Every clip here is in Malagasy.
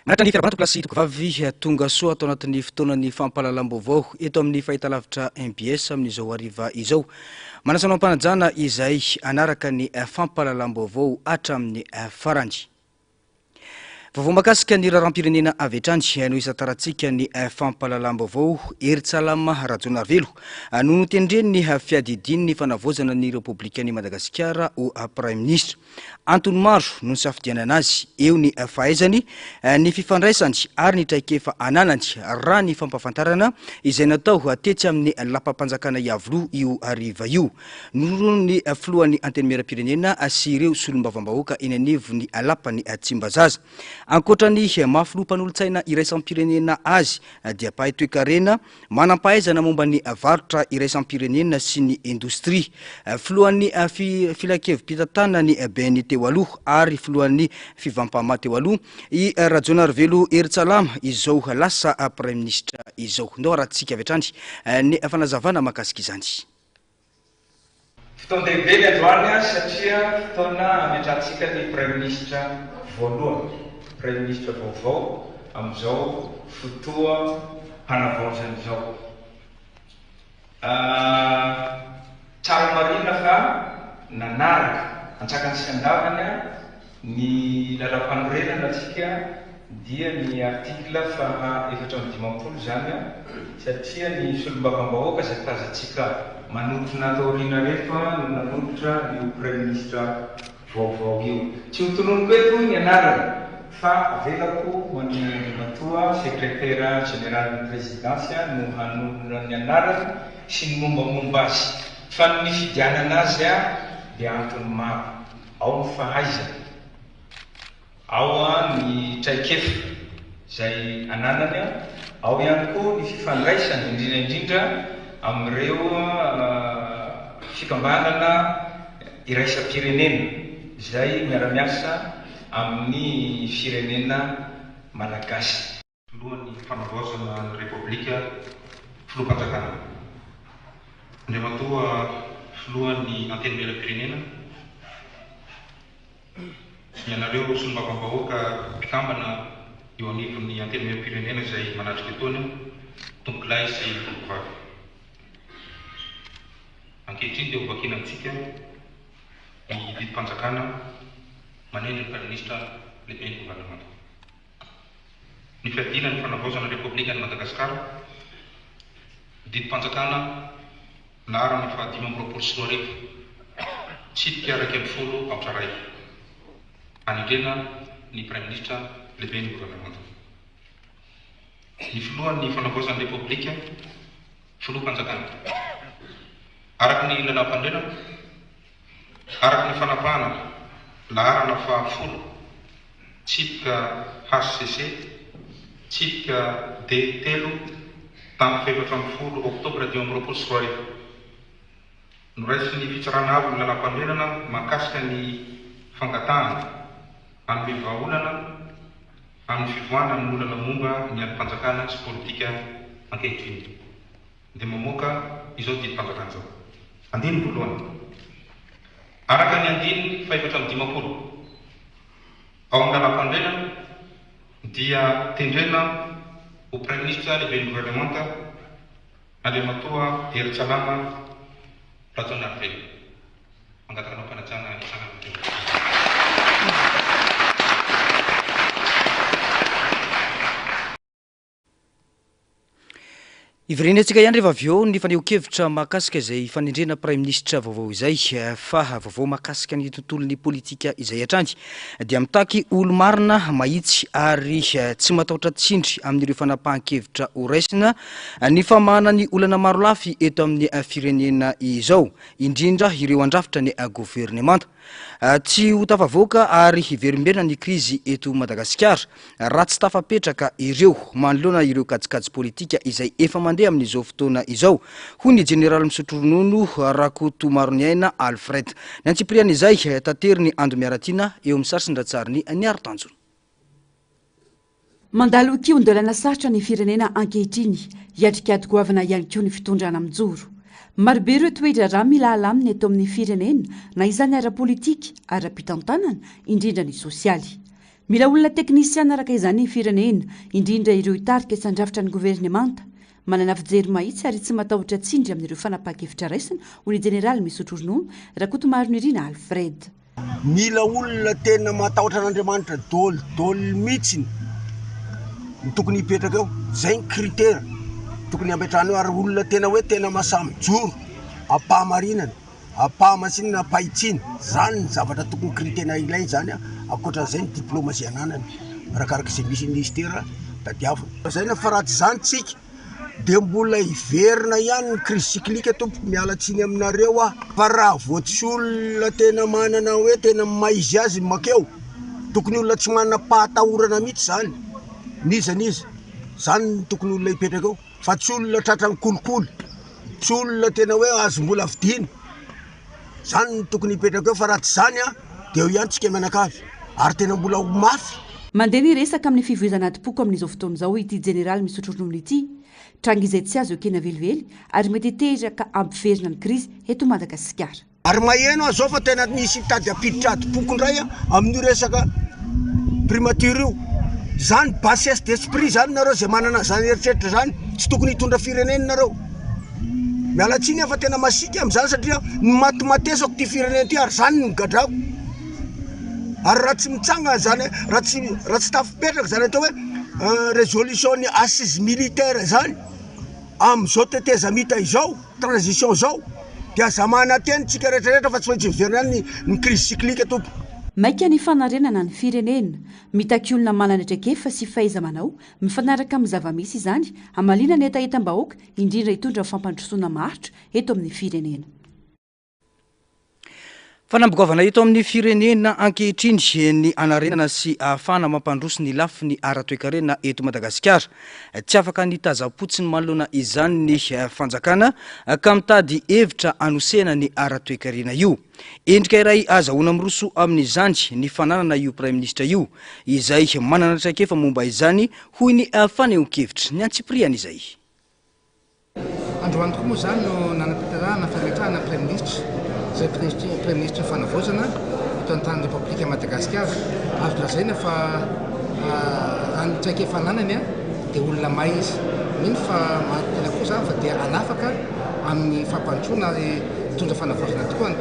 Miaratra ny fiarabanako plasy tovavy tonga soa atao anatin'ny fotoanan'ny fampahalalam-baovao eto amin'ny fahitalavitra MBS amin'izao hariva izao. Manasanao ampanajana izay anaraka ny fampahalalam-baovao hatramin'ny farany. Vaovao makasika ny raharam-pirenena avy hatrany no isan-taratsika ny fampahalalam-baovao Eritsalama Rajonarvelo no notendreny ny fiadidin'ny fanavaozana ny Repoblikan'i Madagasikara ho Prime Ministre. Antony maro no nisafidianana azy eo ny fahaizany, ny fifandraisany ary ny traikefa ananany raha ny fampafantarana izay natao tetsy amin'ny lapam-panjakana Iavoloha io hariva io. Noho ny filohan'ny antenimieram-pirenena sy ireo solombavambahoaka eny anivon'ny lapany Tsimbazaza. Ankoatrany mafiloha-mpanolo-tsaina iraisam-pirenena azy dia pahay toe-karena manam-pahaizana momba ny varotra iraisam-pirenena sy ny indostria. Filohan'ny filakevi-pitantanana ny Beny teo aloha ary filohan'ny fivampama teo aloha i Rajonarvelo Eritsalama izao lasa Prime Ministre izao. Ndao rahantsika avy hatrany ny fanazavana mahakasika izany. Fotoan-dehibe ny androany satria fotoana ametrahantsika ny Prime Ministre voalohany. Prime Ministre vaovao amin'izao fotoa hanavaozana izao. Tsara marina fa nanaraka antsakany sy andavany ny lalam-panorenana antsika dia ny artikla faha 450 zany satria ny solombavambahoaka izay tazantsika manotrona taoriana rehefa no nanototra io Prime Ministre vaovao io. Tsy ho tononoko eto ny anarana fa avelako hoan'ny matoa sekretera général présidentia no hanonona ny anarana sy ny mombamomba azy. Fa ny fidianana azy dia antony maro. Ao ny fahaizana, ao ny traikefa izay ananany, ao ihany koa ny fifandraisana indrindra amin'ireo fikambanana iraisam-pirenena izay miara-miasa amin'ny firenena malagasy. Filohan'ny fanavaozana ny Repoblika filoham-panjakana. Andriamatoa filohan'ny antenimieram-pirenena, ianareo solombavambahoaka mpikambana eo anivon'ny antenimieram-pirenena izay manatrika etoana, tomboky lahy sy tomboky vavy. Ankehitriny dia ho vakina amintsika ny vidim-panjakana manendry ny Prime Ministre lehibe ny gouvernement. Ny fiadinan'ny fanavaozana Repoblikan'i Madagasikara, vidim-panjakana laharana fa 524 tsipika 140 aotraray. Anendrena ny Prime Ministre lehibe ny gouvernement. Ny filohan'ny fanavaozana Repoblika filoham-panjakana. Araka ny lalam-pandrenana, araka ny fanapahana laharana fa 10 tsipika HCC tsipika D3 tamin'ny 14 oktobra 2024 noraisy ny fitsarana avy ny lalam-pandrenana mahakasika ny fangatahana amin'ny vahaolana amin'ny fivoahana ny olana momba ny alim-panjakana sy politika ankehitriny. Dia mamoaka izao vidim-panjakana izao. Andiny voalohany. Araka ny andiny fa 450 ao amin'ny lalam-pandrenana dia tendrena ho Prime Ministre lehibe ny gouvernement Andriamatoa Eritsalama Rajonarvelo. Mangataka panajana ny sanatelo. Ivirenetsika ihany rehefa avy eo ny faneho-kevitra mahakasika izay fanendrena Prime Ministre vaovao izay fa vaovao mahakasika ny tontolon'ny politika izay hatrany dia mitaky olo marina mahitsy ary tsy matahotra tsindry amin'ireo fanapahan-kevitra ho raisina ny famahana ny olana maro lafy eto amin'ny firenena izao, indrindra ireo andrafitra ny gouvernemanta. Tsy ho tafavoaka ary hiverimberina ny krizy eto Madagasikara raha tsy tafapetraka ireo manoloana ireo kajikajy politika izay efa mandeha amin'izao fotoana izao. Hoy ny General misotro ronono Rakotomaro Aina Alfred. Ny antsipriana izay tateriny Ando Miaratina eo amin'ny sarsin-dratsariny ny Aritanjona. Mandalo kiondolana sarotra ny firenena ankehitriny hiatrikady goavana ihany koa ny fitondrana mijoro. Marobe ireo toetra raha mila alaminy eto amin'ny firenena na izany ara-politika, ara-pitantanana, indrindra ny sosialy. mila olona teknisiana araka izany firenena indrindra ireo hitarika isandrafitra ny governemanta manana fijery mahitsy ary tsy matahotra tsindry amin'ireo fanapahakevitra raisina ho ny jeneraly misotro ronono raha koa tomaro ny rina Alfred. Mila olona tena matahotra an'Andriamanitra dôly mihitsiny tokony hipetraka eo, zay ny critère tokony ampetrahana eo, ary olona tena hoe tena masamijoro apahamarinana apahamasinina apahitsiny, zany ny zavatra tokony critère ilay zany akoatran'izay ny diplomatie ananany arakaraka izay misy ministera tadiavina. Zay na fa raha tsy zany tsika dia mbola hiverina ihany ny crise cyclique tompoko miala tsiny aminareo fa raha voatsy olona tena manana hoe tena maizy azy makeo, tokony olona tsy manana pahatahorana mihitsy zany niza zany tokony olona hipetraka eo, fa tsy olona tratrany kolikoly, tsy olona tena hoe azo mbola vidina, zany tokony hipetraka eo. Fa raha tsy zany dia eo ihany tsika mianakavy ary tena mbola ho mafy. Mandeha ny resaka amin'ny fivoizana ady-poko amin'izao fotoana izao ity jeneraly misotro ronono ity, tranga izay tsy azo ekena velively ary mety teraka ampiverina ny krizy eto Madagasikara. Ary maheno azao fa tena nisy tady apiditra ady-poko indray amin'ny resaka primature io, zany bassesse d'esprit zany nareo zay manana zany eritreritra zany, tsy tokony hitondra firenena nareo. Miala tsiny fa tena masika amin'izany satria matymatesako ty firenena ty ary zany ny gadrako. Ary raha tsy mitsanga zany, raha tsy tafipetraka zany atao hoe résolution ny assise militaire zany amin'izao tetezamita izao transition zao dia zamana teny tsika rehetrarehetra fa tsy maintsy miverina ny crise cyclique tompo. Maika ny fanarenana ny firenena, mitaky olona manana traikefa sy faiza manao mifanaraka amin'ny zava-misy izany hamalina ny etaetam-bahoaka indrindra hitondra fampandrosoana maharitra eto amin'ny firenena. Fanambogaovana eto amin'ny firenena ankehitriny ny anarenana sy ahafahana mampandroso ny lafy ny ara-toekarena eto Madagasikara. Tsy afaka ny tazapotsiny manoloana izany ny fanjakana ka mitady hevitra anosena ny ara-toekarena io. Endrika iray azahoana miroso amin'izany ny fananana io Prime Ministre io, izay manana traikefa momba izany hoy ny fanehoan-kevitra ny Antsipriana izay. Androany tokoa moa zany no nanampitarahana fametrahana Prime Ministre zay Prime Ministre fanavozana eto an-tany Repoblika Madagasikara. Azo lazaina fa any traikefa ananany dia olona may izy, mino fa tena koa zany fa dia anafaka amin'ny fampandrosoana ary mitondra fanavozana tokoa ny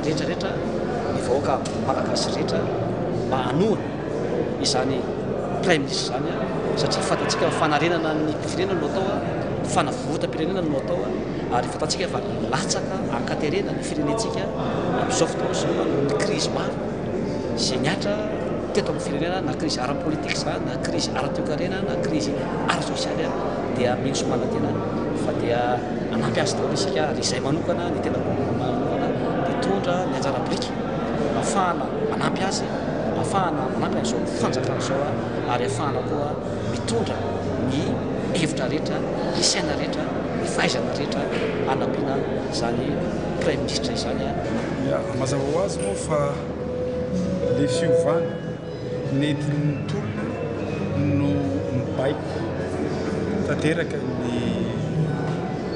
rehetrarehetra ny vahoaka malagasy rehetra mba hanoana izany Prime Ministre zany satria fatatsika fanarenana ny firenena no atao, fanavotam-pirenena no atao, ary fatatsika fa latsaka ankaterena ny firenentsika amin'izao fotoana izao ny crise maro izay niatra teto amin'ny firenena, na crise ara-politique zany, na crise ara-toekarena, na crise ara-sosialy dia mino manantena fa dia anampiasa daholo isika ary izay manokana ny tena manokana ditondra ny anjara biriky ahafahana manampy azy, ahafahana manampy an'izao fanjakana izao ary ahafahana koa mitondra ny hevitra rehetra, ny saina rehetra, ny fahaizana rehetra anampiana zany Prime Ministre izany. Mazava ho azy moa fa le fiovana nentin'ny tolona no mibaiko tanteraka ny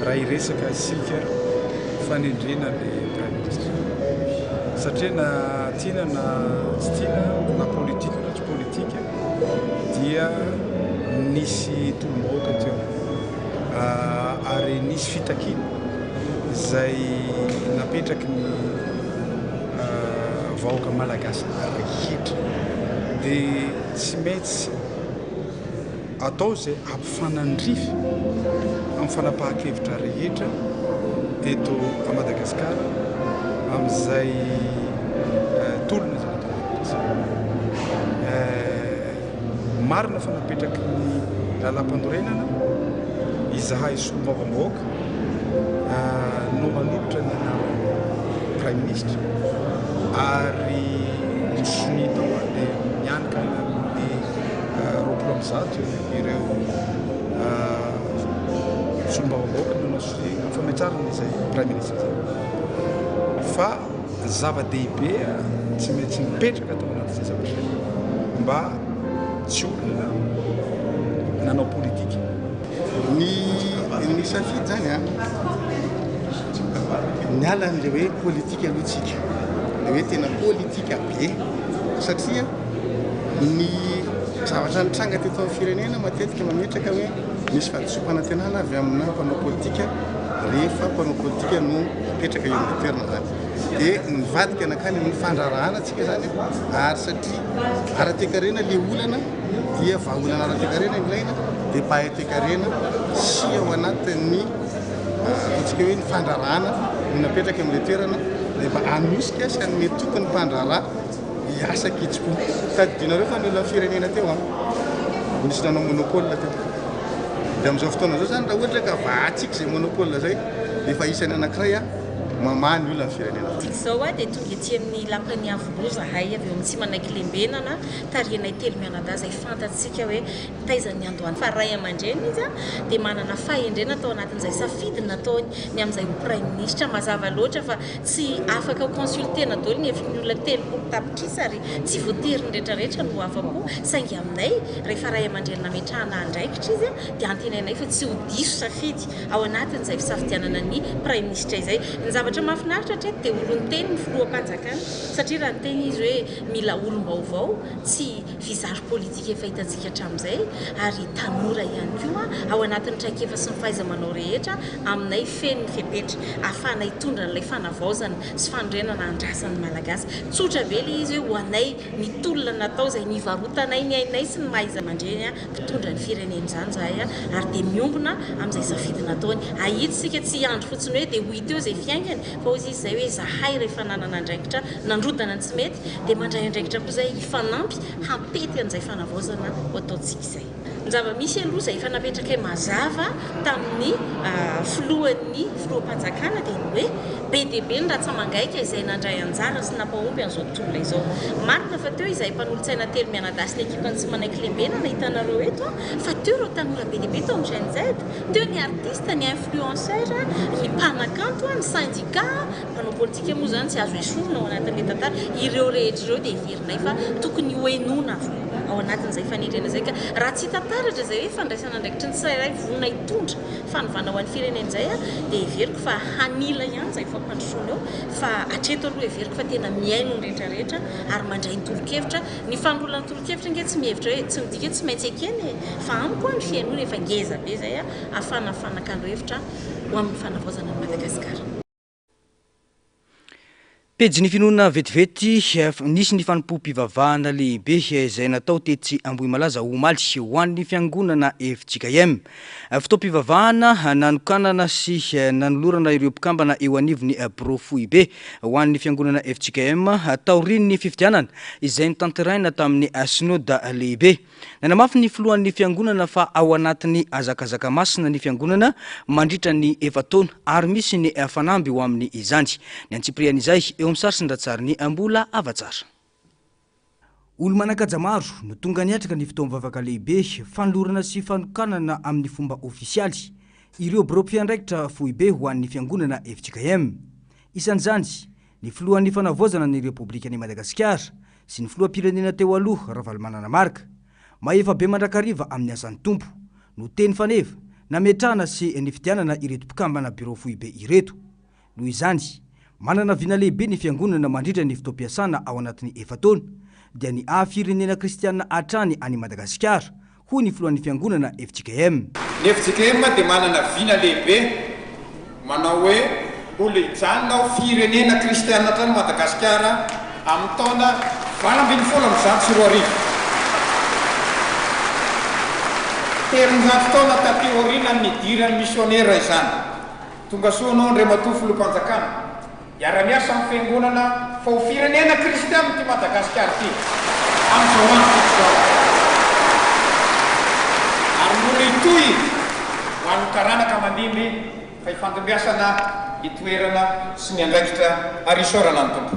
raha iresaka isika fanendrena le Prime Ministre, satria na tiana na tsy tiana, na politika na tsy politika dia nisy tolom-bahoaka teo ary nisy fitakiana zay napetraky ny vahoaka malagasy rehetra dia tsy maintsy atao zay ampifanandrify amin'ny fanapahakevitra rehetra eto a Madagasikara amin'izay tolona zany marina fa napetraky ny lalam-pandorenana izahay sombavambahoaka no manolotra ny Prime Ministre ary ny tao dia mianika amin'ny roapolo amby zato ireo sombavambahoaka no nasy fametrarana izay Prime Ministre zay. Fa zava-dehibe tsy maintsy mipetraka tao anatin'izay zavatra mba tsy olona nanao politika. Ny safidy zany ny alan'le hoe politika alohatsika, le hoe tena politika be, satria ny zavatra nitranga teto amin'ny firenena matetika mametraka hoe misy fahadisom-panantenana avy amina mpanao politika rehefa mpanao politika no mipetraka eo amin'ny toerana zany dia nivadika anakany ny fandrarahana atsika zany ary satria ara-toekarena le olana dia vahaolana ara-toekarena ilaina dia mpahay-toekarena sy ao anatin'ny atsika hoe ny fandrarahana no napetraka amin'ilay toerana dia mba anosika sy anome tokony mpandraraha hiasa kitsipo tadidinareo fa ny olona firenena teo a nisy nanao monopole teo dia amin'izao fotoana zao zany raha ohatra ka vahatsika izay monopole zay dia efa isany anankiray a mamany olona ny firenena zao a dia tonga ety amin'ny lampany avoloa zahay avy eo amin'ny tsy manaiky lembenana tarianay telo mianadahy zay fantatsika hoe taizany andohany fa ray aman-dreny izy a dia manana fahendrena atao anatin'izay safidiny nataony ny amin'izay ho prime ministre mazava loatra fa tsy afaka ho consultena daholo ny hevitriny olona telopolo tapitrisa ary tsy voateriny rehetrarehetra no afa-po saingy aminay rehefa ray aman-dreny nametrahana andraikitra izy a dia antenainay fa tsy ho diso safidy ao anatin'izay fisafidianana ny prime ministre izay ny zavatra mahafinaritra hatreto dia olony teny ny filohampanjakana satria raha ny teny izy hoe mila olom-baovao tsy visage politique efa hitantsika hatramin'izay ary tanora ihany koa ao anatin'ny traikefa sy ny fahaiza-manao rehetra aminay feno ny fepetra ahafahana hitondra n'ilay fanavaozana sy fanorenana andrasan'ny malagasy tsotra be le izy hoe ho anay mitolona natao izay nivarotanay ny ainay sy ny mahaiza-mandreny a mpitondra ny fireneny izany zahay a ary dia miombona amin'izay safidina ataony ahitsika tsy andro fotsiny hoe dia ho hita eo izay fiaingany fa ozy izy zay hoe zahay rehefa nanana andraikitra nandrodana ny tsy mety dia mandray andraikitra koa zay hifanampy hampety an'izay fanavaozana ho ataontsika izay ny zava-misy aloha izay efa napetraka hoe mazava tamin'ny filohan'ny filoham-panjakana dia ny hoe be dia be ny ratsamangaika izay nandray anjara sy nampahomby an'izao tontolo izao marina fa teo izay mpanolontsaina telo mianadahy sy ny ekipany tsy manaiky lembenana hitanareo eto fa teo ireo tanora be dia be tao amin'ny GNZ teo ny artiste ny influenceur ny mpanakanto ny syndicat mpanao politika moa zany tsy azo esorona ao anatin'ilay tantara ireo rehetra ireo dia heverinay fa tokony hoenona ao anatin'izay fanendrena zay ka raha tsy tantaratra zay hoe fandraisana andraikitra ny tsirairay vonona hitondra fanovana ho an'ny firenena izay a dia heveriko fa hanila ihany zay fampandrosoana eo fa hatreto aloha heveriko fa tena miaino ny rehetrarehetra ary mandray ny tolo-kevitra ny fanolana tolo-kevitra nge tsy mihevitra hoe tsy midika tsy maintsy ekeny fa amiko ny fiainona efa ngeza be zay a ahafana fanakalo hevitra ho amin'ny fanavaozana ny Madagasikara. Pejy ny finoana vetivety nisy ny fanompo-pivavahana lehibe izay natao tetsy Ambohimalaza omaly ho an'ny fiangonana FJKM. Fotoam-pivavahana nanokanana sy nanolorana ireo mpikambana eo anivon'ny Brofoibe ho an'ny fiangonana FJKM taorian'ny fifidianana izay nitanteraina tamin'ny sinoda lehibe. Nanamafy ny filohan'ny fiangonana fa ao anatin'ny azakazaka masina ny fiangonana mandritra ny efataona ary misy ny fanamby ho amin'ny izany. Ny antsiprian'izay eo amin'ny sarisyn-dratsary ny ambola avatsara. Olo manakaja maro no tonga niatraka ny fotoam-bavaka lehibe fanolorana sy fanokanana amin'ny fomba ofisialy ireo biro-mpiandraikitra Foibe ho an'ny fiangonana FJKM. Isan'izany ny filohan'ny fanavaozana ny Repoblikan'i Madagasikara sy ny filoham-pirenena teo aloha Ravalomanana maefa be mandrakariva amin'ny asan'ny tompo no teny faneva nametrahana sy nifidianana ireto mpikambana biro Foibe ireto. Noho izany manana vina lehibe ny fiangonana mandritra ny fotoam-piasana ao anatin'ny efataona dia ny firenena kristiana hatrany any Madagasikara hoy ny filohan'ny fiangonana FJKM. Ny FJKM dia manana vina lehibe manao hoe olona hijanona ho firenena kristiana hatrany Madagasikara amin'ny taona 2024. Terin-jato taona taty aoriana ny diran'ny misionera izany. Tonga soa anao Andray Matoa filoham-panjakana iara-miasa amin'ny fiangonana fa ho firenena kristiana ty Madagasikara ty amin'izao andro izao. Ary mbola hitohy ho an'ny taranaka mandimby fa hifantombiasana hitoerana sy ny andraikitra arisorana ny tompo.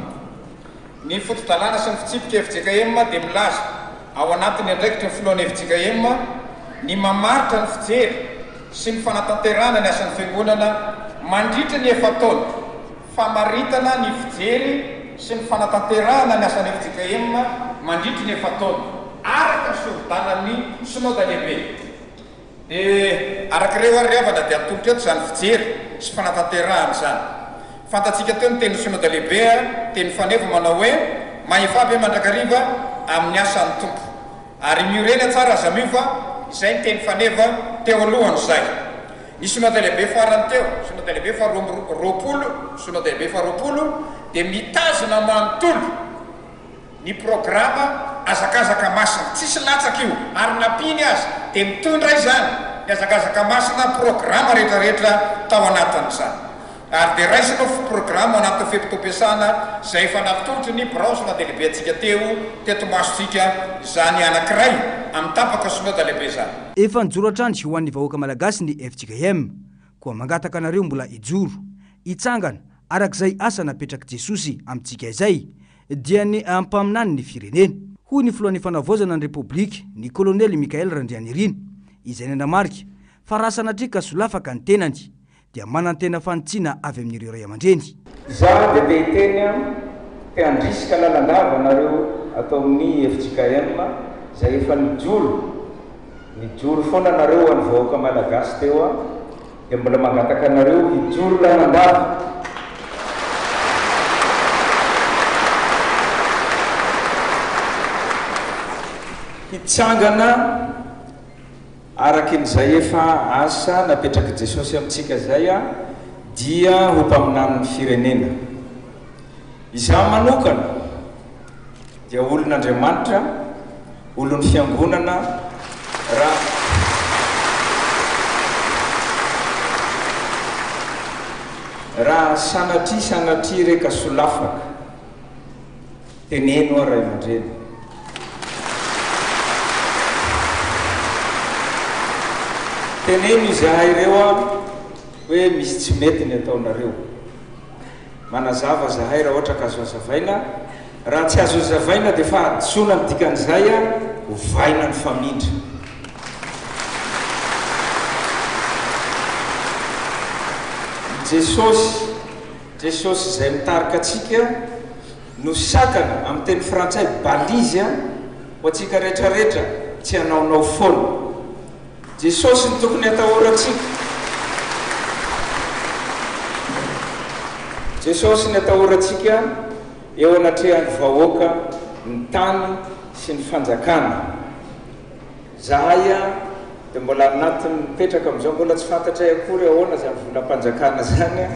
Ny foto-dalàna sy ny fitsipika FJKM dia milaza ao anatin'ny andraikitra ny filohan'ny FJKM ny mamaritra ny fijery sy ny fanatanterana ny asan'ny fiangonana mandritra ny efataona famaritana ny fijery sy ny fanatanterana ny asan'ny FJKM mandritra ny efataona araka ny sovidanan'ny sinoda lehibe. Dia arak'ireo ariavana dia atolotra eto izany fijery sy fanatanterahana izany. Fantatsika teo ny teny sinoda lehibe teny faneva manao hoe mahefa be mandrakariva amin'ny asan'ny tompo. ary miorena tsara zamio fa izay ny teny faneva teo alohan'izay ny synode lehibe farany teo synode lehibe faharoapolo synode lehibe faharoapolo dia mitazona manontolo ny programa azakazaka masina tsisy latsaka io ary napiny azy dia mitondra izany ny azakazaka masina programa rehetrarehetra tao anatin'izany ary dia raisina programa anatin'ny fepitoam-piasana izay efa nampitolotry ny bransona dia lehibe atsika teto masotsika izany anankiray amin'ny tapaka synode lehibe zany. Efa nijoro hatrany ho an'ny vahoaka malagasy ny FJKM koa mangataka anareo mbola ijoro itsangana arak'izay asa napetraka Jesosy amintsika izay dia ny ampaminany ny firenena. Hoy ny filohan'ny fanavaozana ny Repoblika ny kolonely Mikael Randrianirina izay nandamarika fa raha sanatrika solafaka ny tenany dia manantena fanitsina avy amin'ireo ray aman-dreny. Za dia te hiteny te handrisika lalandava anareo atao amin'ny FJKM izay efa nijoro foana anareo any vahoaka malagasy teo dia mbola mangataka anareo hijoro lalandava. Hitsangana arakin'izay efa asa napetraka Jesosy amintsika zay dia ho mpaminany firenena. Izaho manokana dia olon'Andriamanitra, olon'ny fiangonana raha sanatry reka solafaka teneno ray aman-dreny. Teneno izahay ireo hoe misy tsy mety ny ataonareo. Manazava zahay raha ohatra ka azo azavaina, raha tsy azo azavaina dia fa adisona ny dikan'izay hovaina ny famindra. Jesosy izay mitarika atsika no sakana amin'ny teny frantsay balizy ho atsika rehetrarehetra tsy hanaonao foana. Jesosy ny tokony atahorantsika. Jesosy ny atahorantsika eo anatrehan'ny vahoaka ny tany sy ny fanjakana. Zahay dia mbola anatin'ny mipetraka amin'izao mbola tsy fantatray akory ahoana zany volam-panjakana zany.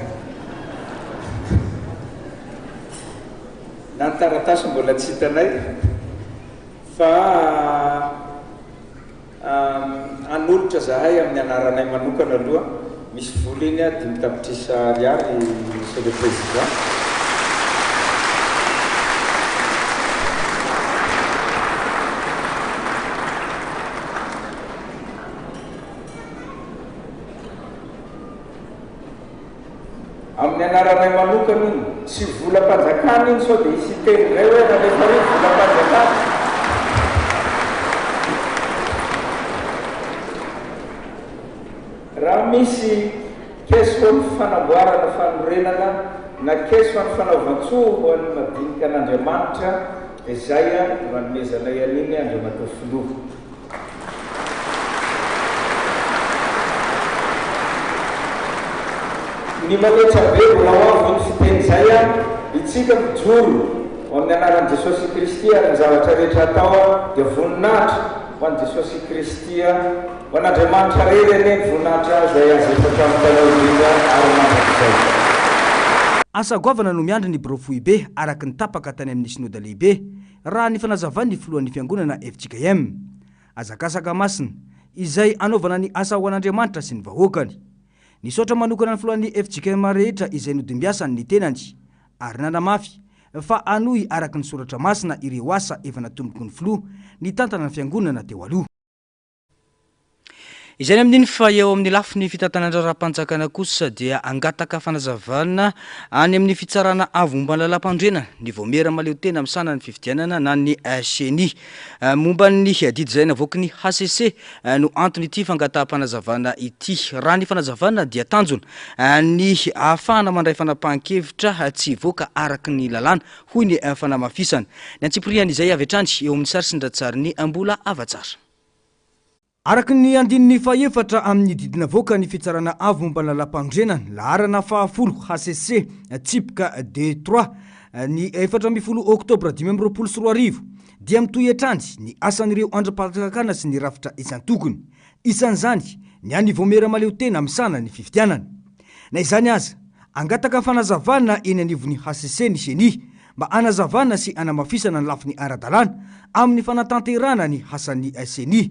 Na ny taratasy mbola tsy hitanay fa anolotra zahay amin'ny anaranay manokana aloha misy vola iny 5 tapitrisa ariary monsieur le président. Amin'ny anaranay manokana iny tsy volam-panjakana iny sao dia isy teny ray hoe rehefa hoe volam-panjakana. Raha misy keso ho ny fanamboarana fanorenana na keso ho ny fanaovan-tsoa ho an'ny madinika an'Andriamanitra dia izay manomezanay an'iny Andriamanitra filoha. Ny maletra be mbola ho avy ny fiteny izay itsika mijoro amin'ny anaran'i Jesosy Kristy ary ny zavatra rehetra atao dia voninahitra ho an'i Jesosy Kristy ho an'Andriamanitra rereny voninahitra izay azefatra amin'ny tanaodina ary mandrakizay. Asa goavana no miandry ny Brofoy be araka ny tapaka tany amin'ny synode lehibe raha ny fanazavany ny filohan'ny fiangonana FJKM. Azakazaka masina izay anaovana ny asa ho an'Andriamanitra sy ny vahoakany. Nisaotra manokana ny filohan'ny FJKM rehetra izay nodimbiasany ny tenany ary nanamafy fa anohy araka ny soratra masina ireo asa efa natomboko ny filoha ny tantana ny fiangonana teo aloha. Izay amin'iny fa eo amin'ny lafiny fitantanandrara-panjakana kosa dia angataka fanazavana any amin'ny fitsarana avo momba ny lalam-pandrenana ny vomera maleo tena amin'ny sanany fifidianana na ny CENI momba ny didy izay navoaka ny HCC no antony ity fangataham-panazavana ity. Raha ny fanazavana dia tanjona ny ahafahana mandray fanapahan-kevitra tsy voaka araka ny lalàna hoy ny fanamafisana. Ny antsipirian'izay avy hatrany eo amin'ny sary sindratsary ny ambola avatsara. Araka ny andininy faefatra amin'ny didina voaka ny fitsarana avo momba ny lalam-pandrenana laharana fahafolo HCC tsipika D3 ny 4 Oktobra 2024 dia mitoy atrandry ny asan'ireo andram-pahatakana sy ny rafitra isan-tokony. Isan'izany ny any Vomera maleo tena misana ny fifidianana. Na izany aza, angataka fanazavana eny anivon'ny HCC ny CENI mba anazavana sy anamafisana ny lafin'ny ara-dalàna amin'ny fanatanterana ny hasan'ny CENI.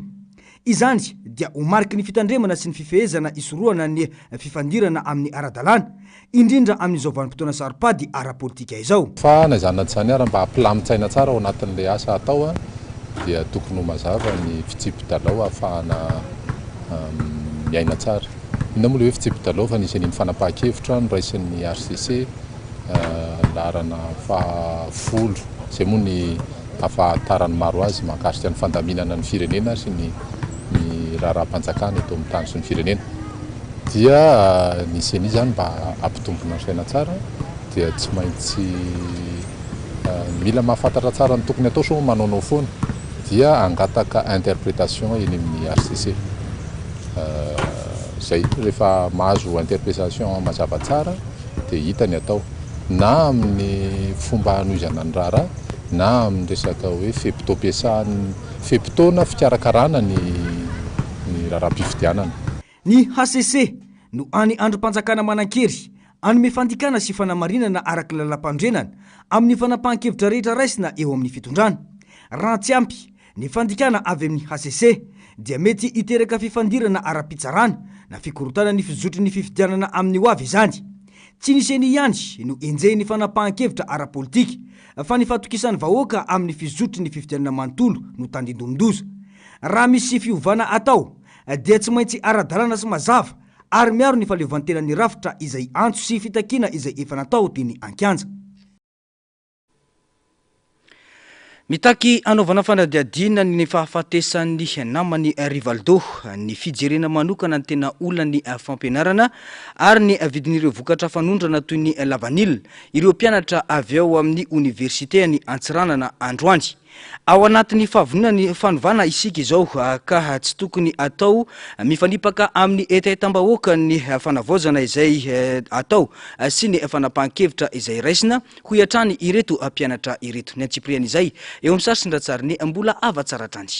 Izany dia homariky ny fitandremana sy ny fifehezana isoroana ny fifandirana amin'ny ara-dalàna, indrindra amin'izao vanim-potoana saripady ara-politika izao. Fa na izany na mba hampilamin-tsaina tsara ao anatin'ilay asa atao dia tokony ho mazava ny fitsipy-dalao ahafahana miaina tsara. Inona moa hoe fitsipy-dalao fa nisy ny fanapahan-kevitra noraisin'ny RCC larana fahafolo izay moa ny ahafatarany maro azy mahakasika ny fandaminana ny firenena sy ny raharaham-panjakana eto amin'ny tany sy ny firenena. Dia ny CENI zany mba ampitombona ny saina tsara dia tsy maintsy mila mahafantatra tsara ny tokony atao so manaonao foana dia angataka interprétation eny amin'ny RCC. Zay rehefa mahazo interprétation mazava tsara dia hita ny atao na amin'ny fomba hanoizana ny raharaha na amin'ny resaka hoe fepitona fikarakarana ny raharaham-pifidianana. Ny HCC no any androm-panjakana manan-kery anome fandikana sy fanamarinana araky lalam-pandrenana amin'ny fanapahan-kevitra rehetra raisina eo amin'ny fitondrana. Raha tsy ampy ny fandikana avy amin'ny HCC dia mety hiteraka fifandirana ara-pitsarana na fikorotana ny fizotry ny fifidianana amin'ny ho avy izany. Tsy ny CENI ihany no enjehin'ny fanapahan-kevitra ara-politika fa ny fatokisan'ny vahoaka amin'ny fizotry ny fifidianana manontolo no tandindomindoza. Raha misy fiovana atao dia tsy maintsy ara-dalàna sy mazava ary miaro ny faleovantenan'ny rafitra izay antso sy fitakiana izay efa natao teny ankianja. Mitaky anaovana fanadihadiana ny fahafatesan'ny namany Rivaldo ny fijerena manokana ny tena olona ny fampianarana ary ny vidin'ireo vokatra fanondrana toy ny lavanil ireo mpianatra avy ao amin'ny université ny Antsiranana androany. Ao anatin'ny fanovana isika izao ka tsy tokony atao mifanipaka amin'ny etaetam-bahoaka ny fanavaozana izay atao sy ny fanapahan-kevitra izay raisina ho iatrany ireto mpianatra ireto. Ny antsipriana izay eo amin'ny sarsindra-tsariny mbola avatsara trany.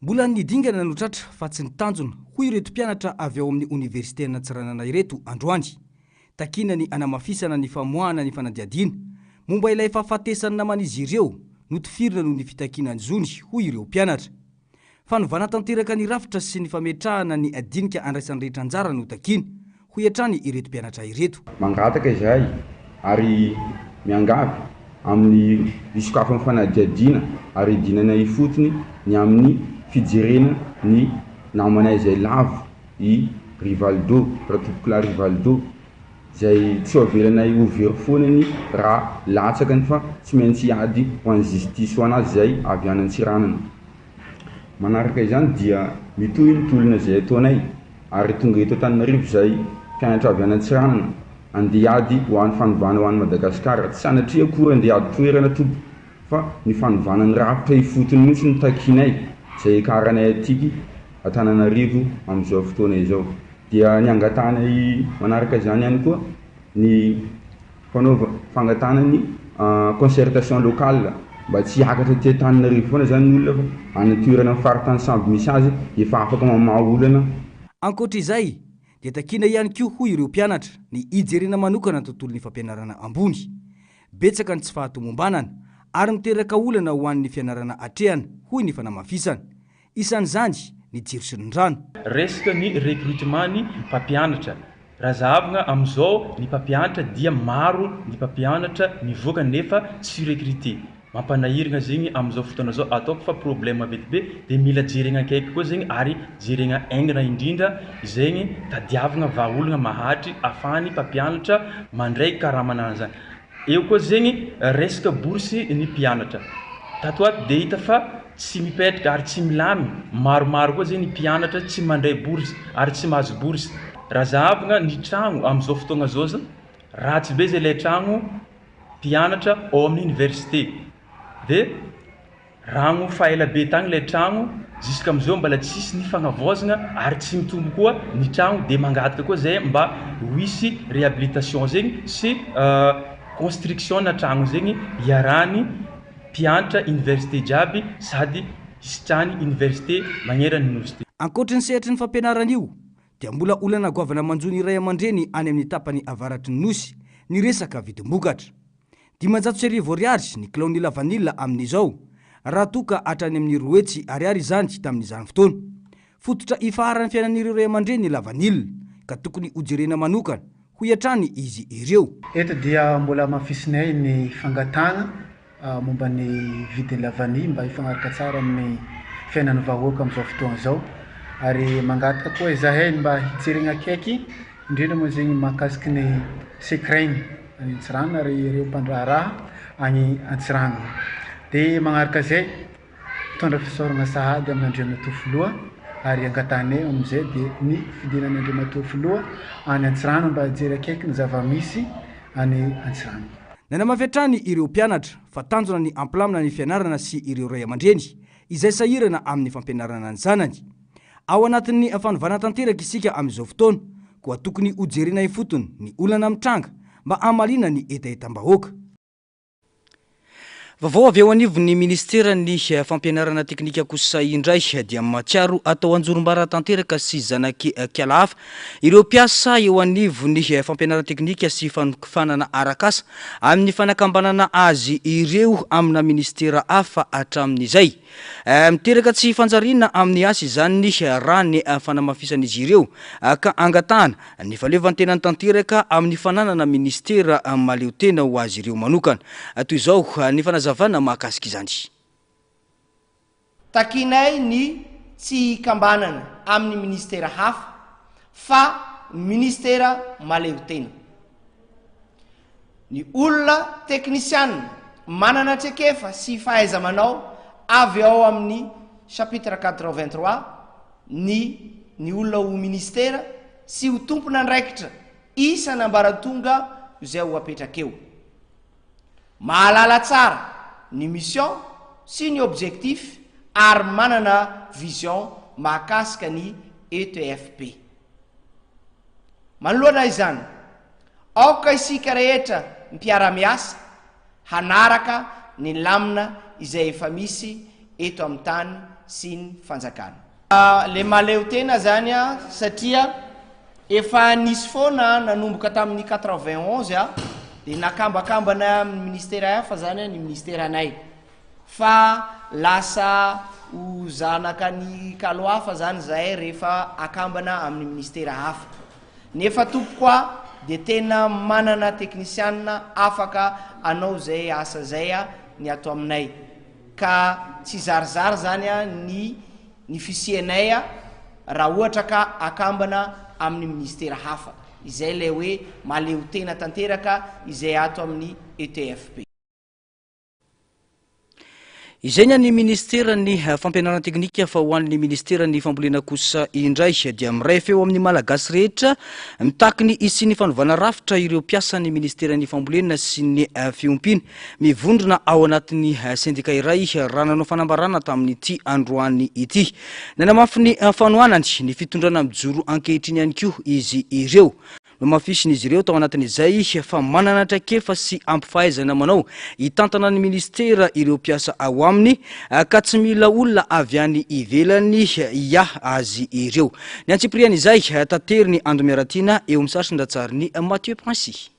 Mbola nidingana no tratra fa tsy nitanjona ho ireto mpianatra avy ao amin'ny université n'Antsiranana ireto androany. Takina ny anamafisana ny famoahana ny fanadiadiana momba ilay fahafatesany naman'izy ireo notifirina noho ny fitakianany zony ho ireo mpianatra. Fanovana tanteraka ny rafitra sy ny fametrahana ny adinika andraisan'ny rehetra anjara no takina ho iatrany ireto mpianatra ireto. Mangataka izay ary miangavy amin'ny isokafan'ny fanadiadiana ary dinana ifotony ny amin'ny fijerena ny namanay izay lavo i Rivaldo, Ratopikla Rivaldo zay tsy avelanay ho very foanany raha latsakany fa tsy maintsy ady ho an'ny justice ho anazy zay avy any Antsiranana. Manaraka izany dia mitohy ny tolona zay ataonay ary tonga eto Antananarivo zay mpianatra avy any Antsiranana andeha ady ho an'ny fanovana ho an'ny Madagasikara. Tsy sanatria akory andeha ady toerana tompo fa ny fanovana ny rafitra ifotony mihitsy ny takinay zay karanay atiky Antananarivo amin'izao fotoana izao. Dia ny angatanay manaraka izany ihany koa ny fangatana ny concertation locale mba tsy hiakatra ty Antananarivo foana zany ny olona fa any toerana faritany samby misy azy efa afaka mamaha olana. Ankoatr'izay dia takina ihany koa ho ireo mpianatra ny ijerena manokana ny tontolon'ny fampianarana ambony. Betsaka ny tsy fahatomombanana ary miteraka olana ho an'ny fianarana atrehana hoy ny fanamafisana. Isan'izany ny jiro sy ny rano. Resaka ny recrutement ny mpampianatra. Raha zahavana amin'izao ny mpampianatra dia maro ny mpampianatra mivoaka nefa tsy recruté. Mampanahirana zegny amin'izao fotoana zao ataoko fa problème be dia mila jerena akaiky koa zegny ary jerena aingana indrindra zegny tadiavana vahaolana mahatry ahafahany mpampianatra mandray karaha zany. Eo koa zegny resaka bourse ny mpianatra. Tato ato dia hita fa tsy mipetraka ary tsy milamy. Maromaro koa zegny mpianatra tsy mandray bourse ary tsy mahazo bourse. Raha zahavana ny tragno amin'izao fotoana zao ratsy be zay ilay tragno mpianatra ao amin'ny université. Dia ragno faela be tagny ilay tragno jusqu'à amin'izao mbola tsisy ny fagnavaozana ary tsy mitombo koa ny tragno dia mangataka koa zay mba ho hisy réhabilitation zegny sy construction na tragno zegny iarahany mpianatra université jiaby sady isitrany université magnerany nosy ty. Ankoatra ny sehatry ny fampianarana io dia mbola olana goavana manjony iray aman-dreny any amin'ny tapany avaratry ny nosy ny resaka vidim-bokatra. 500 ariary ny kilao ny lavanila amin'izao raha toka hatrany amin'ny 2 ariary izany tamin'izany fotoana. Fototra ifaharan'ny fiainan'ireo ray aman-dreny ny lavanila ka tokony hojerena manokana ho iatrany izy ireo. Eto dia mbola mafisinay ny fangatana momba ny vidin'ny lavany mba hifagnaraka tsara amin'ny fiainan'ny vahoaka amin'izao fotoana izao. Ary mangataka koa izahay mba hijerena akaiky indrindra moa zegny mahakasiky ny sekrainy any Antsirana ary ireo mpandraharaha any Antsirana. Dia magnaraka izay mitondra fisaorana sahady amin'ny Andriamatoa ary angatanay amin'izay dia ny fidinan'ny Andriamatoa any Antsirana mba hijery akaiky ny zava-misy any Antsirana. Nanamafiatrany ireo mpianatra fa tanjona ny ampilamina ny fianarana sy ireo ray aman-dreny izay sahirana amin'ny fampianarana ny zanany. Ao anatin'ny fanovana tanteraka isika amin'izao fotoana koa tokony hojerena ifotony ny olana mitranga mba amalina ny etaetam-bahoaka. Vaovao avy eo anivon'ny ministera ny fampianarana teknika kosa indray dia matsiaro atao anjorom-bara tanteraka sy zanaky kialahafa ireo mpiasa eo anivon'ny fampianarana teknika sy fanokfanana arakasa amin'ny fanakambanana azy ireo amina ministera hafa hatramin'izay. Miteraka tsy fanjariana amin'ny asa izany ny raha ny fanamafisan'izy ireo ka angatahana ny faleovan-tenany tanteraka amin'ny fananana ministera maleo tena ho azy ireo manokana. Toy izao ny fanazavana mahakasika izany. Takinay ny tsy kambanana amin'ny ministera hafa fa ministera maleo tena. Ny olona teknisianina manana tsekefa sy fahaiza manao avy ao amin'ny chapitre 83 ny olona ho ministera sy ho tompona andraikitra isana ambaratonga izay ho apetrakeo. Mahalala tsara ny mission sy ny objectif ary manana vision mahakasika ny ETFP. Manoloana izany, aoka isika rehetra mpiara-miasa hanaraka ny lamina izay efa misy eto amin'ny tany sy ny fanjakana. Le maleo tena zany satria efa nisy foana nanomboka tamin'ny 91 dia nakambakambana amin'ny ministera hafa zany ny ministera anay fa lasa ho zanaka ny kalo hafa zany zahay rehefa akambana amin'ny ministera hafa. Nefa tompokoa dia tena manana teknisianina afaka anao zay asa zay ny ato aminay ka tsy zarizary zany ny fisianay raha ohatra ka akambana amin'ny ministera hafa izay le hoe maleo tena tanteraka izay ato amin'ny ETFP. Izay ny ministera ny fampianarana teknika fa ho an'ny ministera ny fambolena kosa indray dia miray feo amin'ny malagasy rehetra mitaky ny isy ny fanovana rafitra ireo mpiasa ny ministera ny fambolena sy ny fiompina mivondrona ao anatin'ny sendika iray raha nanao fanambarana tamin'ity androany ity. Nanamafy ny fanohanany ny fitondrana mijoro ankehitriny ihany koa izy ireo. No mafisin'izy ireo tao anatin'izay fa manana traikefa sy ampifahaizana manao hitantana ny ministera ireo mpiasa ao aminy ka tsy mila olona avy any ivelany azy ireo. Ny antsipriany izay tateriny Andro Miaratina eo amin'ny sarsin-datsariny Mathieu Princy.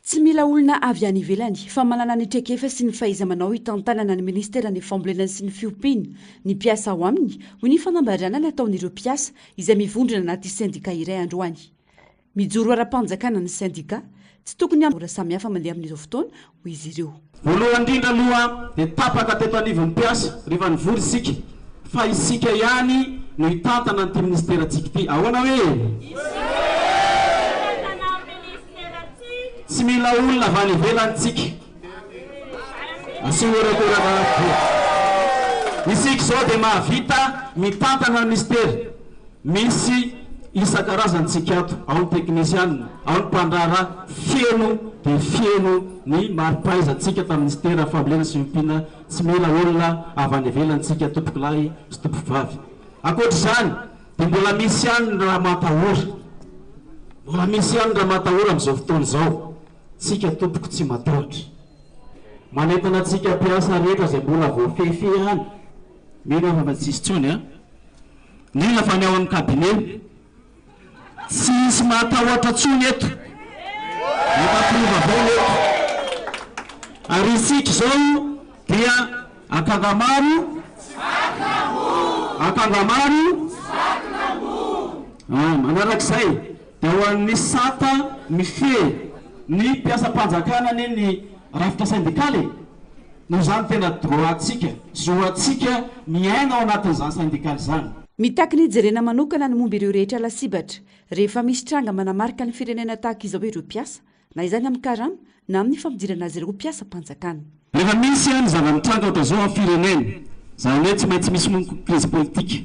Tsy mila olona avy any ivelany fa manana ny traikefa sy ny fahaiza-manao hitantanana ny ministera ny fambolena sy ny fiompiana ny mpiasa ao aminy ho ny fanambarana nataon'ireo mpiasa izay mivondrona anaty sendika iray androany. Mijoro ara-panjakana ny sendika tsy tokony ora samihafa mandeha amin'izao fotoana ho izy ireo. Voalohany indrindra aloha dia tapaka teto anivon'ny mpiasa rehefa nivory isika fa isika ihany no hitantana an'ity ministera antsika ity. Ahoana hoe tsy mila olona avy any ivelantsika asiorakorana isika zao dia mahavita mitantana ministera misy isan-karazantsika ato, ao ny teknisianina, ao ny mpandrara fieno dia fieno ny maripaizantsika tamin'ny ministera fambolena sy fiompiana. Tsy mila olona avy any ivelantsika tompoko lahy sy tompoko vavy. Ankoatr'izany dia mbola misy ihany ny raha matahora, mbola misy ihany ny raha matahora amin'izao fotoana izao. Sika tompoko tsy matahotra manentana antsika mpiasa rehetra izay mbola voafehife any mino fa tsisy tsony a nina fa ny ao amin'ny kabinet tsisy mahatahotra tsony eto efaprova avao eto ary isika zao dia akangamaro manarak'izay dia ho an'ny sata mife ny mpiasa-panjakana ny rafitra syndikaly no zany tena droatsika zoatsika miaina ao anatin'izany syndikaly zany mitaky ny jerena manokana ny momba ireo rehetra lasibatra rehefa misy tranga manamarika ny firenena tahaka izao ireo mpiasa na izany amin'ny karama na amin'ny fampidirana azy ireo mpiasa-panjakana rehefa misy ny zava-mitranga ohatra zao amin'ny firenena zany hoe tsy maintsy misy crise politika